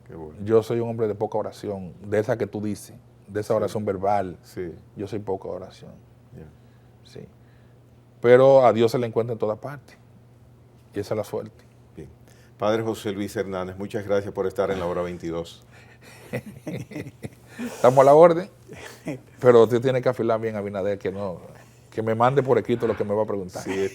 Qué bueno. Yo soy un hombre de poca oración, de esa que tú dices, de esa oración verbal. Sí. Yo soy poca oración. Yeah. Sí. Pero a Dios se le encuentra en todas partes. Y esa es la suerte. Bien. Padre José Luis Hernández, muchas gracias por estar en la hora 22. Estamos a la orden, pero usted tiene que afilar bien a Abinader, que me mande por escrito lo que me va a preguntar. Sí,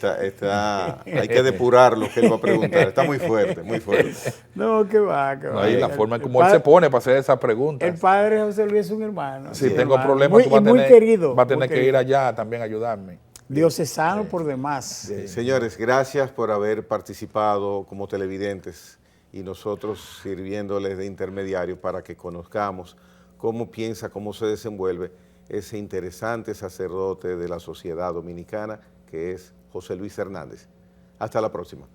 hay que depurar lo que él va a preguntar. Está muy fuerte, muy fuerte. No, que va. No, y la forma en como él se pone para hacer esas preguntas. El padre José Luis es un hermano. Si un tengo hermano. problemas, tú vas muy querido. va a tener muy que querido. ir allá también a ayudarme. Diocesano por demás. Señores, gracias por haber participado como televidentes y nosotros sirviéndoles de intermediario para que conozcamos cómo piensa, cómo se desenvuelve ese interesante sacerdote de la sociedad dominicana que es José Luis Hernández. Hasta la próxima.